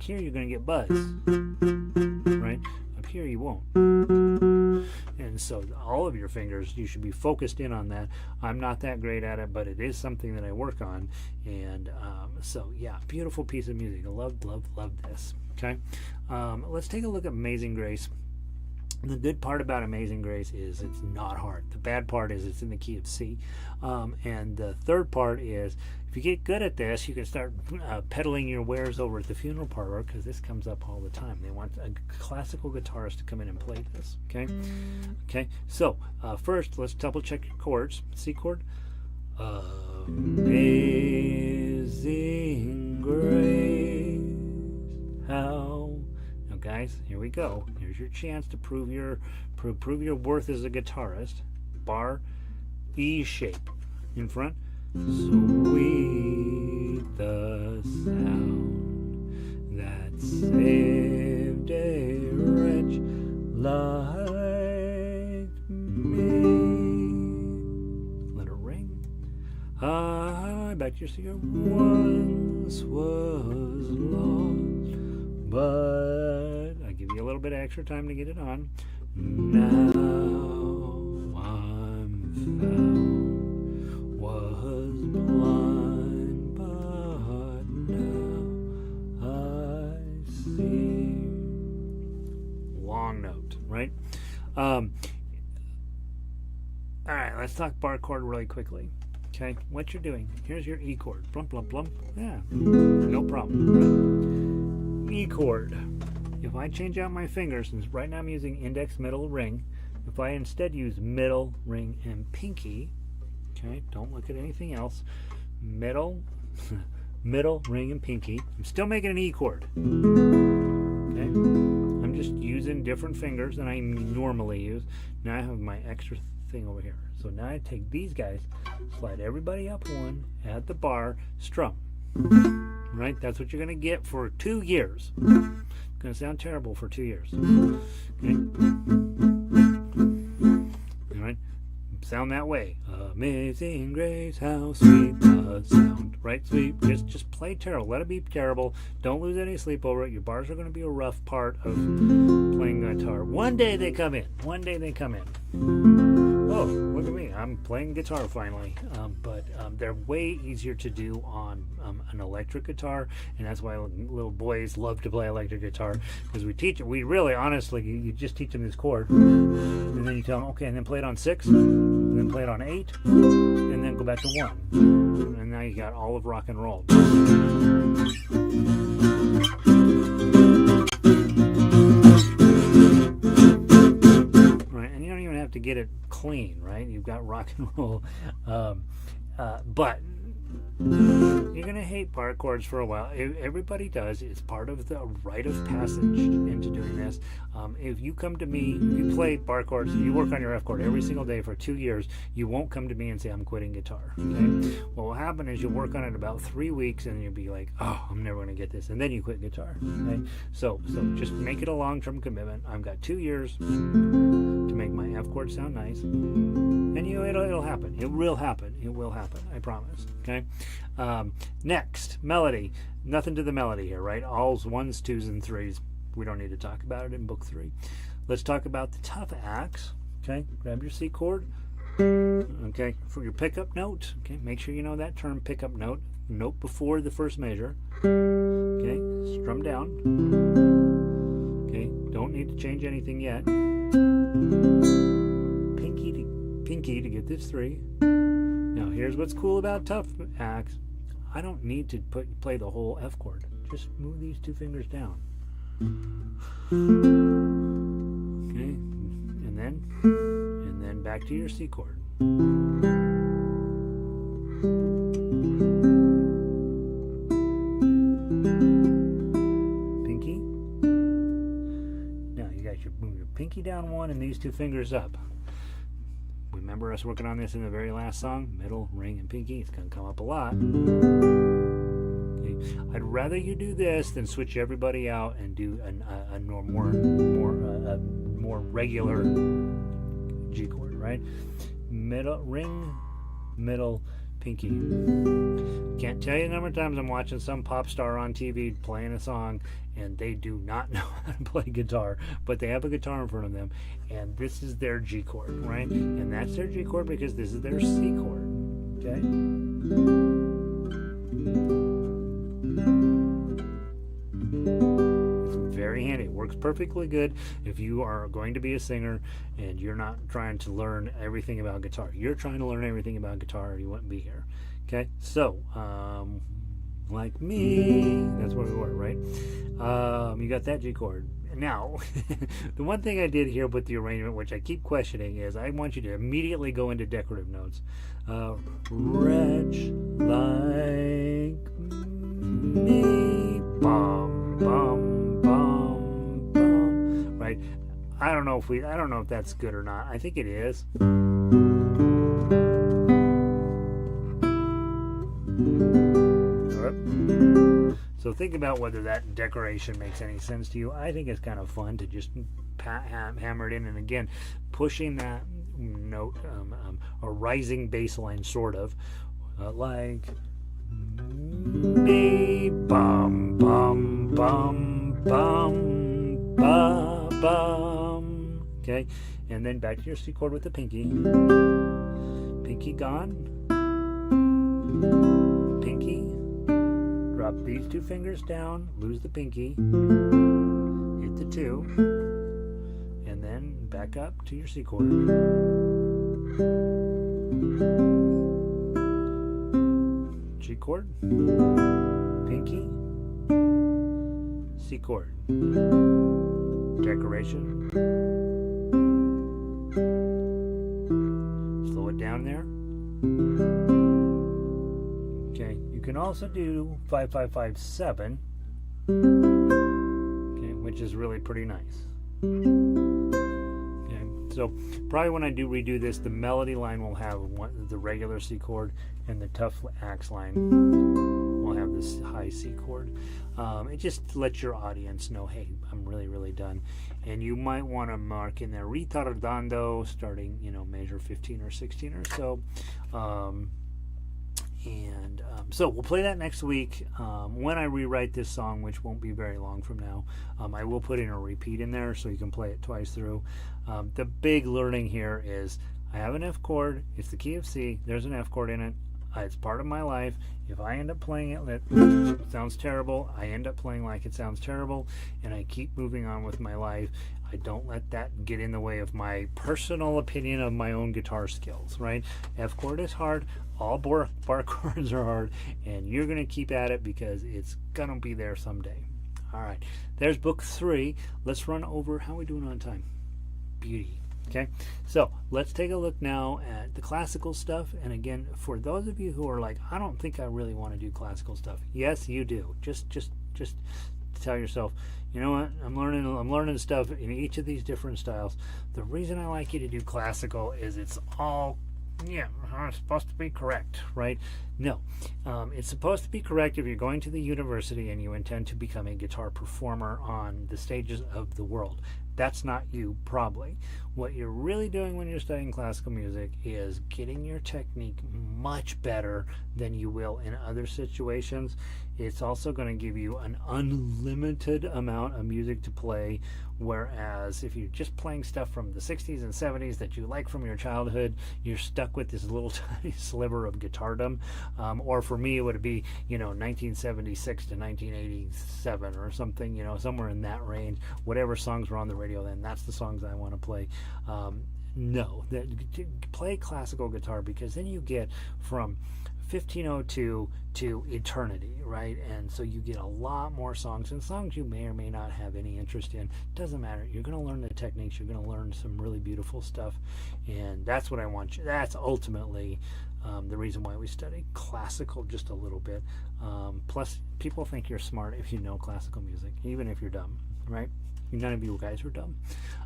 [SPEAKER 1] here you're going to get buzz, right? Up here you won't. And so all of your fingers, you should be focused in on that. I'm not that great at it, but it is something that I work on. And so yeah, beautiful piece of music. I love this. Okay, let's take a look at Amazing Grace. The good part about Amazing Grace is it's not hard. The bad part is it's in the key of C. And the third part is, if you get good at this, you can start peddling your wares over at the funeral parlor, because this comes up all the time. They want a classical guitarist to come in and play this. Okay. So first, let's double check your chords. C chord. Amazing Grace, how. Guys, here we go. Here's your chance to prove your worth as a guitarist. Bar, E shape in front. Sweet the sound that saved a wretch like me. Let it ring. Back to your cigar. Once was lost, but I give you a little bit of extra time to get it on. Now I'm found, was blind, but now I see. Long note, right? All right, let's talk bar chord really quickly. Okay, what you're doing, here's your E chord. Blump, blump, blump. Yeah, no problem. Right? E chord. If I change out my fingers, since right now I'm using index, middle, ring, if I instead use middle, ring, and pinky, okay, don't look at anything else, middle, middle, ring, and pinky, I'm still making an E chord. Okay, I'm just using different fingers than I normally use. Now I have my extra thing over here. So now I take these guys, slide everybody up one, add the bar, strum. Right? That's what you're going to get for 2 years. It's going to sound terrible for 2 years. Okay? All right? Sound that way. Amazing Grace, how sweet the sound. Right? Sweet. Just play terrible. Let it be terrible. Don't lose any sleep over it. Your bars are going to be a rough part of playing guitar. One day they come in. One day they come in. Oh, look at me. I'm playing guitar finally. But they're way easier to do on an electric guitar, and that's why little boys love to play electric guitar, because we really, honestly, you just teach them this chord, and then you tell them, okay, and then play it on 6, and then play it on 8, and then go back to 1. And now you got all of rock and roll. get it clean, right? You've got rock and roll, but you're going to hate bar chords for a while. Everybody does. It's part of the rite of passage into doing this. If you come to me, if you play bar chords, you work on your F chord every single day for 2 years, you won't come to me and say, I'm quitting guitar. Okay? What will happen is you'll work on it about 3 weeks and you'll be like, oh, I'm never going to get this. And then you quit guitar. Okay? So just make it a long-term commitment. I've got 2 years to make my F chord sound nice. And it'll happen. It will happen. It will happen. I promise. Okay? Next, melody. Nothing to the melody here, right? Alls, ones, twos, and threes. We don't need to talk about it in book 3. Let's talk about the tough acts. Okay? Grab your C chord. Okay? For your pickup note. Okay? Make sure you know that term, pickup note. Note before the first measure. Okay? Strum down. Okay? Don't need to change anything yet. Pinky to get this 3. Now here's what's cool about tough acts. I don't need to play the whole F chord. Just move these 2 fingers down. Okay, and then back to your C chord. Pinky. Now you got move your pinky down 1 and these 2 fingers up. Remember us working on this in the very last song? Middle, ring, and pinky. It's going to come up a lot. Okay. I'd rather you do this than switch everybody out and do a more regular G chord, right? Middle, ring, middle, pinky. Can't tell you the number of times I'm watching some pop star on TV playing a song and they do not know how to play guitar, but they have a guitar in front of them and this is their G chord, right? And that's their G chord because this is their C chord. Okay? It's very handy. It works perfectly good if you are going to be a singer and you're not trying to learn everything about guitar. You're trying to learn everything about guitar or you wouldn't be here. Okay? So, like me, that's where we were, right? You got that G chord. Now, the one thing I did here with the arrangement, which I keep questioning, is I want you to immediately go into decorative notes. Wretch like me, bum, bum, bum, bum. Right? I don't know if that's good or not. I think it is. So think about whether that decoration makes any sense to you. I think it's kind of fun to just hammer it in. And again, pushing that note, a rising bass line sort of, like me, bum, bum, bum, bum, ba, bum. Okay, and then back to your C chord with the pinky. Pinky gone. Pinky. Drop these 2 fingers down, lose the pinky, hit the 2, and then back up to your C chord. G chord, pinky, C chord. Decoration. Slow it down there. Okay, you can also do 5-5-5-7, okay, which is really pretty nice. Okay, so probably when I do redo this, the melody line will have the regular C chord, and the tough axe line will have this high C chord. It just lets your audience know, hey, I'm really, really done. And you might want to mark in there retardando, starting, measure 15 or 16 or so. So we'll play that next week. When I rewrite this song, which won't be very long from now, I will put in a repeat in there so you can play it twice through. The big learning here is I have an F chord. It's the key of C. There's an F chord in it. It's part of my life. If I end up playing it sounds terrible, I end up playing like it sounds terrible, and I keep moving on with my life. I don't let that get in the way of my personal opinion of my own guitar skills, right? F chord is hard. All bar chords are hard, and you're going to keep at it because it's going to be there someday. All right, there's book 3. Let's run over how we doing on time. Beauty. Okay, so let's take a look now at the classical stuff. And again, for those of you who are like, I don't think I really want to do classical stuff. Yes, you do. Just tell yourself, you know what? I'm learning stuff in each of these different styles. The reason I like you to do classical is it's all, yeah, it's supposed to be correct, right? No, it's supposed to be correct if you're going to the university and you intend to become a guitar performer on the stages of the world. That's not you, probably. What you're really doing when you're studying classical music is getting your technique much better than you will in other situations. It's also going to give you an unlimited amount of music to play, whereas if you're just playing stuff from the 60s and 70s that you like from your childhood, you're stuck with this little tiny sliver of guitardom. Or for me, it would be, 1976 to 1987 or something, somewhere in that range. Whatever songs were on the radio then, that's the songs I want to play. No, play classical guitar, because then you get from 1502 to eternity, right? And so you get a lot more songs, and songs you may or may not have any interest in. Doesn't matter. You're going to learn the techniques. You're going to learn some really beautiful stuff, and that's what I want you. That's ultimately the reason why we study classical just a little bit. Plus, people think you're smart if you know classical music, even if you're dumb, right? None of you guys are dumb.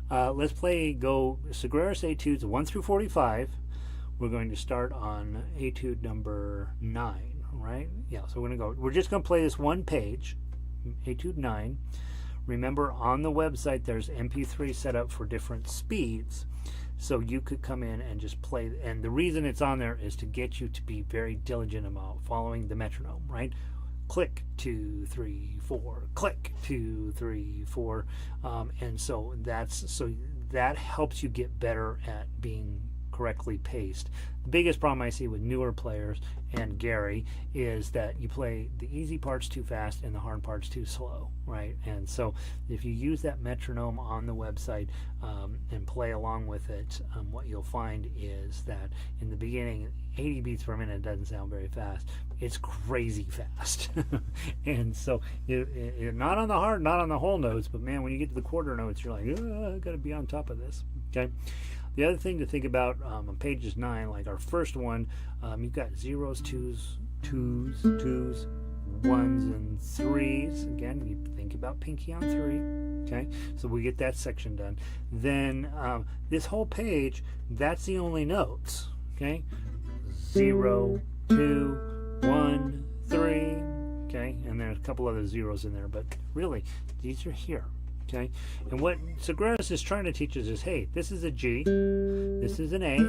[SPEAKER 1] Let's go Sagreras Etudes 1 through 45. We're going to start on Etude number 9, right? Yeah, so we're just going to play this one page, Etude 9. Remember, on the website there's MP3 set up for different speeds, so you could come in and just play. And the reason it's on there is to get you to be very diligent about following the metronome, right? Click 2 3 4, click 2 3 4, and so that helps you get better at being correctly paced. The biggest problem I see with newer players and Gary is that you play the easy parts too fast and the hard parts too slow, right? And so if you use that metronome on the website and play along with it, what you'll find is that in the beginning 80 beats per minute doesn't sound very fast. It's crazy fast. And so you're not on the whole notes, but man, when you get to the quarter notes, you're like, I gotta be on top of this. Okay. The other thing to think about on pages 9, like our first one, you've got zeros, twos, ones, and threes. Again, you think about pinky on 3. Okay, so we get that section done. Then this whole page, that's the only notes. Okay, 0, 2, 1, 3. Okay, and there's a couple other zeros in there, but really, these are here. Okay, and what Sagreras is trying to teach us is, hey, this is a G, this is an A,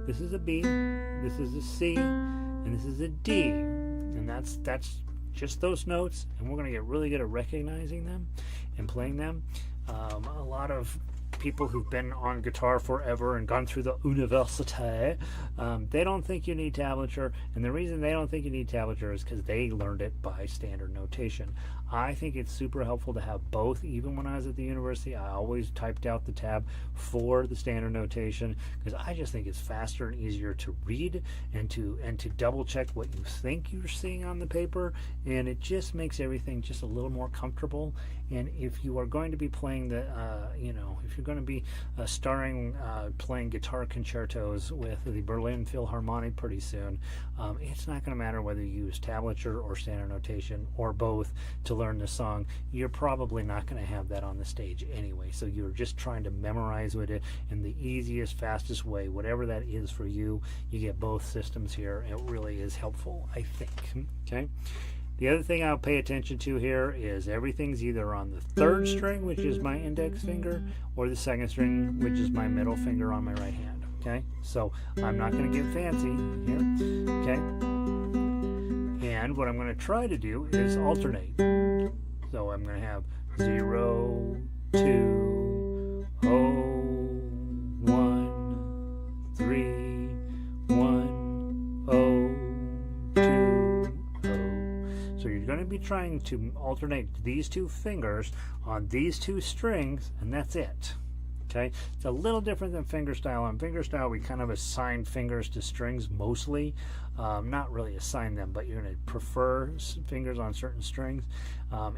[SPEAKER 1] this is a B, this is a C, and this is a D, and that's just those notes, and we're going to get really good at recognizing them and playing them. A lot of people who've been on guitar forever and gone through the université, they don't think you need tablature, and the reason they don't think you need tablature is because they learned it by standard notation. I think it's super helpful to have both. Even when I was at the university, I always typed out the tab for the standard notation, because I just think it's faster and easier to read and to double check what you think you're seeing on the paper, and it just makes everything just a little more comfortable. And if you are going to be playing if you're going to be playing guitar concertos with the Berlin Philharmonic pretty soon, it's not going to matter whether you use tablature or standard notation or both to learn the song. You're probably not going to have that on the stage anyway, so you're just trying to memorize with it in the easiest, fastest way, whatever that is for you. You get both systems here. It really is helpful, I think. Okay. The other thing I'll pay attention to here is everything's either on the 3rd string, which is my index finger, or the 2nd string, which is my middle finger on my right hand. Okay, so I'm not going to get fancy here. Okay, and what I'm going to try to do is alternate. So I'm going to have 0, 2, 0, 1, 3, 1, 0, 2, 0. So you're going to be trying to alternate these two fingers on these two strings, and that's it. Okay, it's a little different than fingerstyle. On fingerstyle, we kind of assign fingers to strings mostly. Not really assign them, but you're going to prefer fingers on certain strings.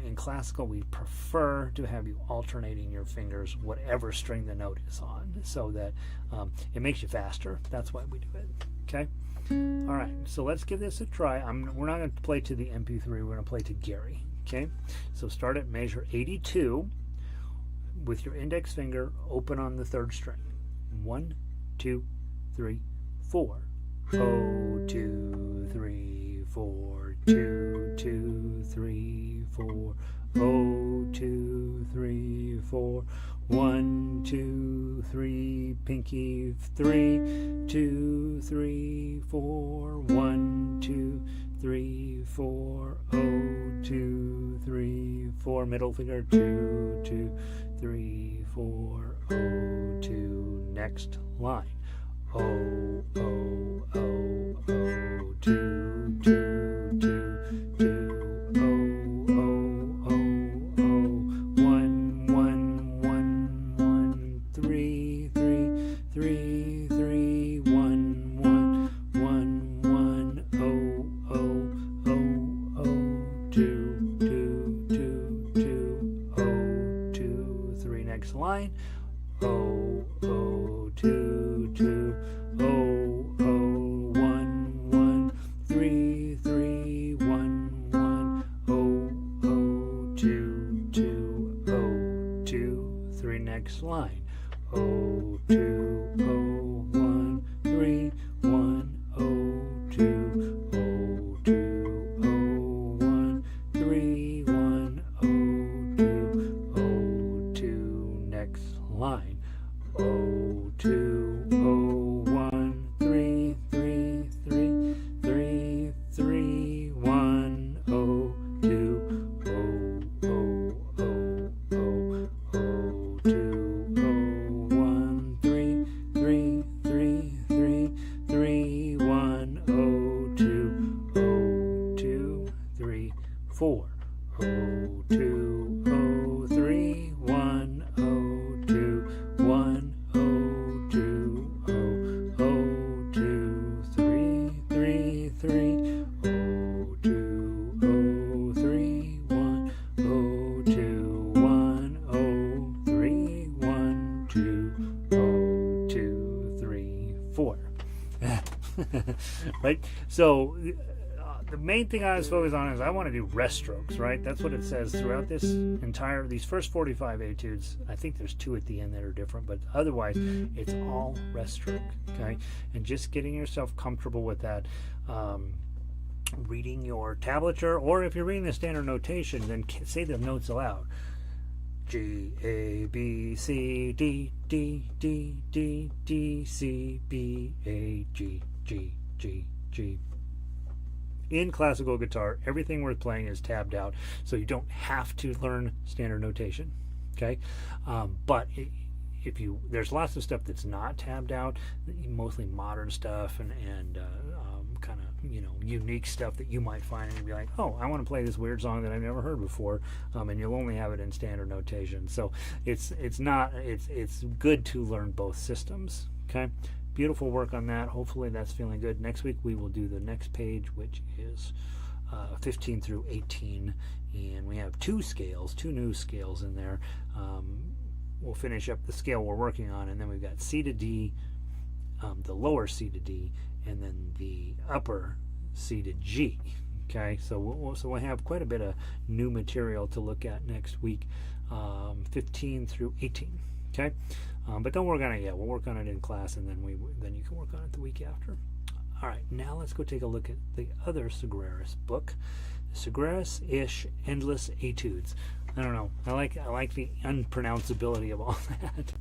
[SPEAKER 1] In classical, we prefer to have you alternating your fingers, whatever string the note is on, so that it makes you faster. That's why we do it. Okay. All right. So let's give this a try. We're not going to play to the MP3. We're going to play to Gary. Okay. So start at measure 82. With your index finger open on the 3rd string. 1, 2, 3, 4. 0, 2, 3, 4. 2, 2, 3, 4. 0, 2, 3, 4. 1, 2, 3, pinky 3. 2, 3, 4. 1, 2, 3, 4. 0, 2, 3, 4. Middle finger 2, 2, 3, 4, 0, 2. Next line. 0, 0, 0, 0, 2, 2, 2, 2, 0, 0, 0, 0, 1, 1, 1, 1, 3, 3, 3, 3, 1, 1, 1, 1, 0, 0, 0, 0, 2, 2, 2, 2, 0, 2, 3. Next line. 0, 0, 2, 2, 0, 0, 1, 1, 3, 3, 1, 1, 0, 0, 2, 2, 0, 2, 3. Next line. 0, 2, 0, 1, 3, 1, 0, 2, 0, 2, 0, 1, 3, 1, 0, 2, 0, 2. Next line. 0, 2, 0, 1, 3, 3, 3, 3, 3, 1, 0, 2, 0, 0, 0, 0, 0, 2, 0, 1, 3, 3, 3, 3, 3, 1, 0, 2, 0, 2, 3, 4. 0, 2, 0, 3, 1, 0, 2, 1, 0, 2, 0, 0, 2, 3, 3, 3, 0, 2, 0, 3, 1, 0, 2, 1, 0, 3, 1, 2, 0, 2, 3, 4. Right? So the main thing I was focused on is I want to do rest strokes, right? That's what it says throughout these first 45 etudes. I think there's 2 at the end that are different, but otherwise it's all rest stroke, okay? And just getting yourself comfortable with that. Reading your tablature, or if you're reading the standard notation, then say the notes aloud. G, A, B, C, D, D, D, D, D, C, B, A, G, G, G, G. In classical guitar, everything worth playing is tabbed out, so you don't have to learn standard notation, okay? But there's lots of stuff that's not tabbed out, mostly modern stuff and kind of unique stuff that you might find, and you'd be like, oh, I want to play this weird song that I've never heard before, and you'll only have it in standard notation. So it's good to learn both systems, okay? Beautiful work on that. Hopefully that's feeling good. Next week we will do the next page, which is 15 through 18, and we have 2 new scales in there. We'll finish up the scale we're working on, and then we've got C to D, the lower C to D, and then the upper C to G. Okay, so we'll have quite a bit of new material to look at next week, 15 through 18. Okay, but don't work on it yet. We'll work on it in class, and then you can work on it the week after. All right, now let's go take a look at the other Sagreras book, Sagreras-ish Endless Etudes. I don't know. I like the unpronounceability of all that. It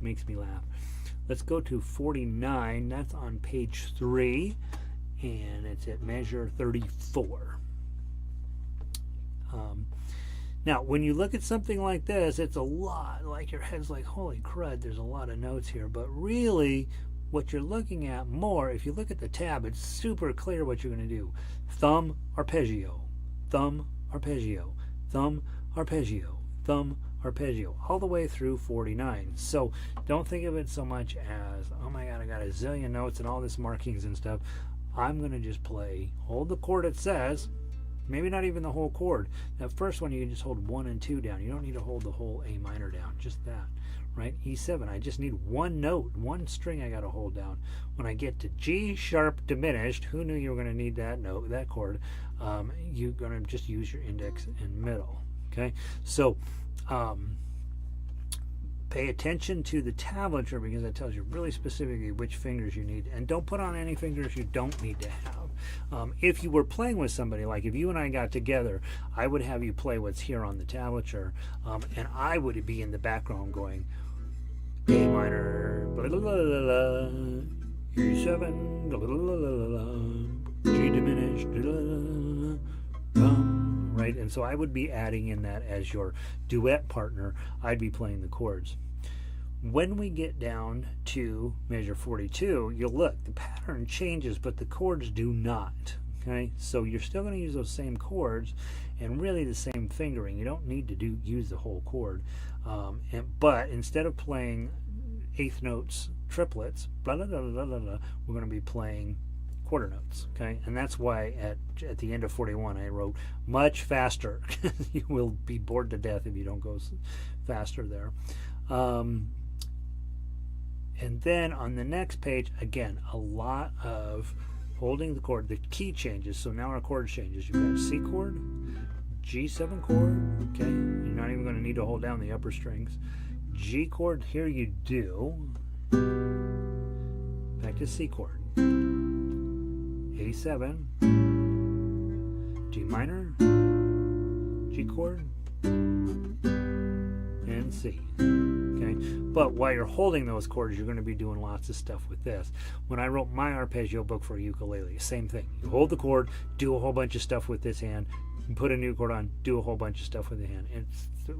[SPEAKER 1] makes me laugh. Let's go to 49. That's on page 3, and it's at measure 34. Now, when you look at something like this, it's a lot. Like your head's like, holy crud, there's a lot of notes here. But really, what you're looking at more, if you look at the tab, it's super clear what you're going to do. Thumb, arpeggio, thumb, arpeggio, thumb, arpeggio, thumb, arpeggio all the way through 49. So don't think of it so much as, oh my god, I got a zillion notes and all this markings and stuff. I'm going to just play, hold the chord it says, maybe not even the whole chord. That first one you can just hold 1 and 2 down. You don't need to hold the whole A minor down, just that, right? E7, I just need one note, one string I got to hold down. When I get to G sharp diminished, who knew you were going to need that note, that chord? You're going to just use your index and middle, okay? So pay attention to the tablature because it tells you really specifically which fingers you need, and don't put on any fingers you don't need to have. If you were playing with somebody, like if you and I got together, I would have you play what's here on the tablature, and I would be in the background going A minor, blah, blah, blah, blah, blah, E7, blah, blah, blah, blah, blah, G diminished, blah, blah, blah, right? And so I would be adding in that as your duet partner. I'd be playing the chords. When we get down to measure 42, you'll look, the pattern changes, but the chords do not. Okay, so you're still going to use those same chords and really the same fingering. You don't need to use the whole chord. But instead of playing eighth notes, triplets, blah, blah, blah, blah, blah, blah, we're going to be playing quarter notes. Okay, and that's why at the end of 41 I wrote much faster. You will be bored to death if you don't go faster there. And then on the next page, again, a lot of holding the chord. The key changes. So now our chord changes. You've got C chord, G7 chord. Okay, you're not even going to need to hold down the upper strings. G chord, here you do. Back to C chord. A7, G minor, G chord, and C. Okay, but while you're holding those chords, you're going to be doing lots of stuff with this. When I wrote my arpeggio book for ukulele, same thing. You hold the chord, do a whole bunch of stuff with this hand, put a new chord on, do a whole bunch of stuff with the hand.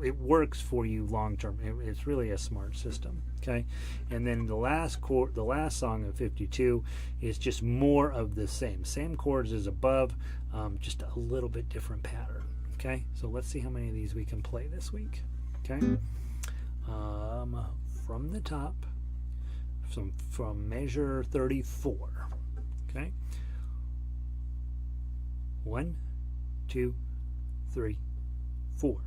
[SPEAKER 1] It works for you long term. It's really a smart system. Okay, and then the last chord, the last song of 52 is just more of the same chords as above, just a little bit different pattern. Okay, so let's see how many of these we can play this week. Okay, from the top, from measure 34. Okay, 1, 2, 3, 4.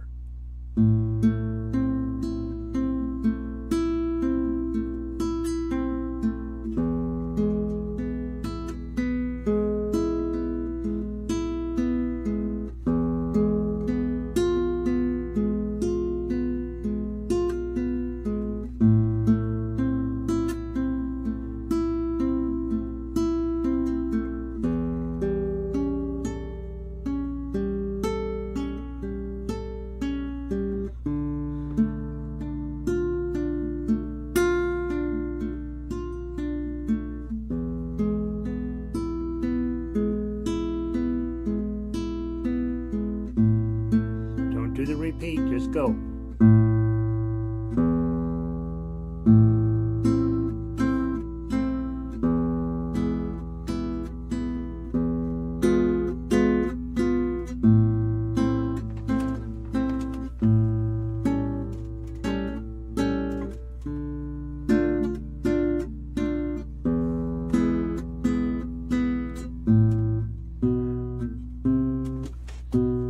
[SPEAKER 1] Repeat, just go.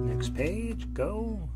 [SPEAKER 1] Next page, go.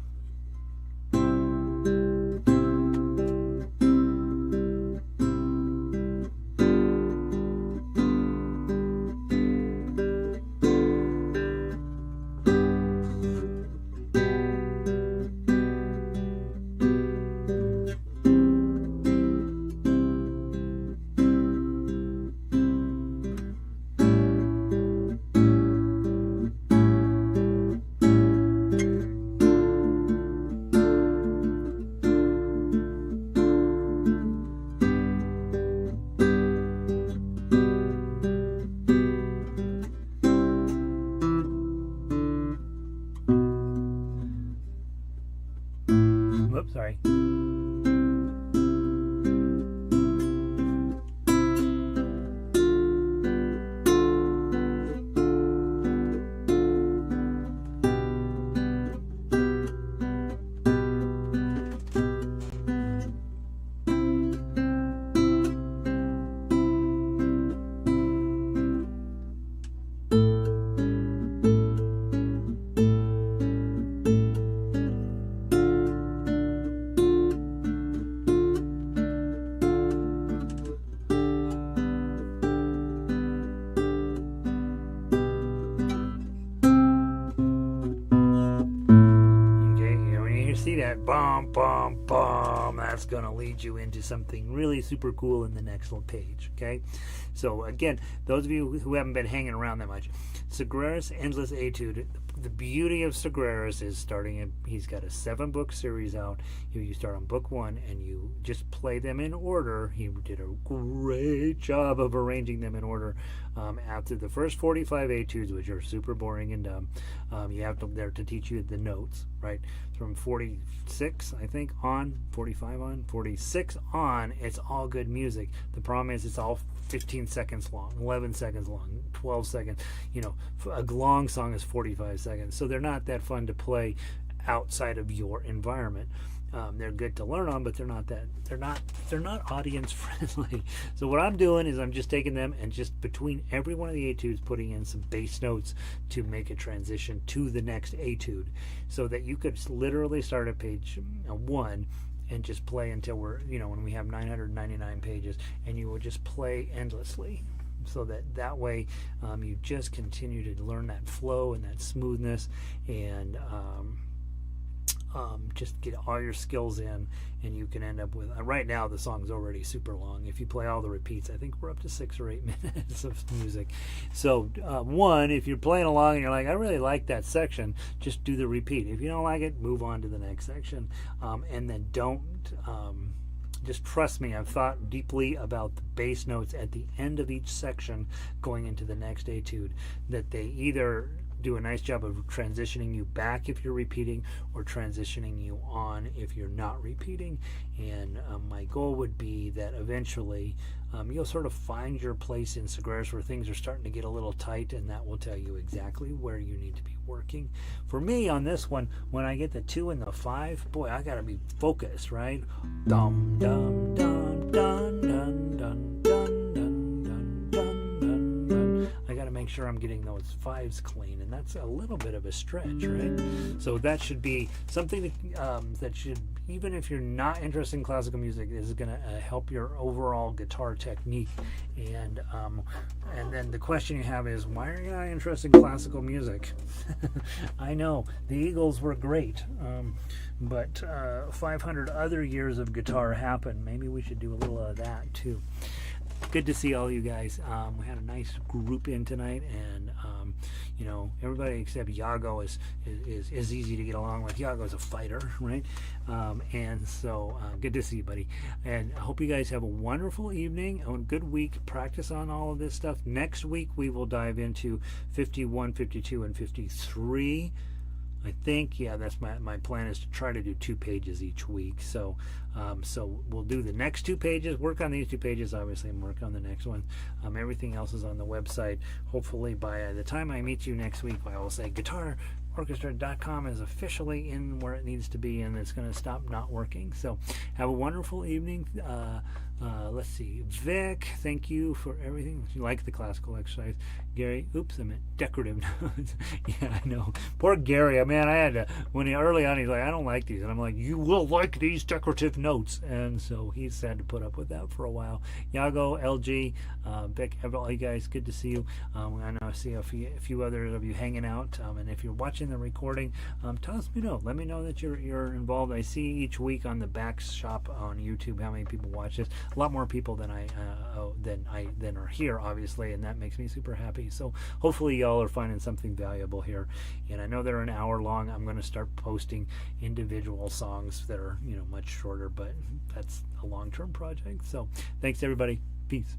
[SPEAKER 1] going to lead you into something really super cool in the next little page. Okay, so again, those of you who haven't been hanging around that much, Sagreras' Endless Etude. The beauty of Sagreras is he's got a 7-book series out. You start on book 1 and you just play them in order. He did a great job of arranging them in order. After the first 45 etudes, which are super boring and dumb, you have there to teach you the notes, right? From 46, I think, on, 45 on, 46 on, it's all good music. The problem is it's all 15 seconds long, 11 seconds long, 12 seconds. You know, a long song is 45 seconds, so they're not that fun to play outside of your environment. They're good to learn on, but they're not audience friendly. So what I'm doing is I'm just taking them and just between every one of the etudes putting in some bass notes to make a transition to the next etude, so that you could literally start at page 1 and just play until when we have 999 pages, and you will just play endlessly. So that way you just continue to learn that flow and that smoothness, and just get all your skills in, and you can end up with, right now the song's already super long. If you play all the repeats, I think we're up to 6 or 8 minutes of music. So one, if you're playing along and you're like, I really like that section, just do the repeat. If you don't like it, move on to the next section, and then don't just trust me, I've thought deeply about the bass notes at the end of each section going into the next etude, that they either do a nice job of transitioning you back if you're repeating, or transitioning you on if you're not repeating. And my goal would be that eventually you'll sort of find your place in Sagreras where things are starting to get a little tight, and that will tell you exactly where you need to be working. For me on this one, when I get the 2 and the 5, boy, I gotta be focused, right? Dum dum dum dum dum dum dum dum dum dum. I gotta make sure I'm getting those 5s clean, and that's a little bit of a stretch, right? So that should be something that should, even if you're not interested in classical music, is going to help your overall guitar technique. And then the question you have is, why are you not interested in classical music? I know the Eagles were great, but 500 other years of guitar happened. Maybe we should do a little of that too. Good to see all you guys. We had a nice group in tonight, and everybody except Iago is easy to get along with. Iago's a fighter, right? And so good to see you, buddy. And I hope you guys have a wonderful evening, a good week. Practice on all of this stuff. Next week we will dive into 51, 52, and 53. I think, yeah, that's my plan, is to try to do 2 pages each week. So we'll do the next 2 pages, work on these 2 pages, obviously, and work on the next one. Everything else is on the website. Hopefully by the time I meet you next week, I will say GuitarOrchestra.com is officially in where it needs to be, and it's going to stop not working. So have a wonderful evening. Let's see, Vic, thank you for everything. You like the classical exercise. Gary, oops, I meant decorative notes. Yeah, I know. Poor Gary, man, I had to, early on, he's like, I don't like these. And I'm like, you will like these decorative notes. And so he's had to put up with that for a while. Iago, LG, Vic, all you guys, good to see you. I know I see a few others of you hanging out. And if you're watching the recording, let me know that you're involved. I see each week on the back shop on YouTube how many people watch this. A lot more people than are here, obviously, and that makes me super happy. So hopefully y'all are finding something valuable here. And I know they're an hour long. I'm going to start posting individual songs that are much shorter, but that's a long-term project. So thanks everybody. Peace.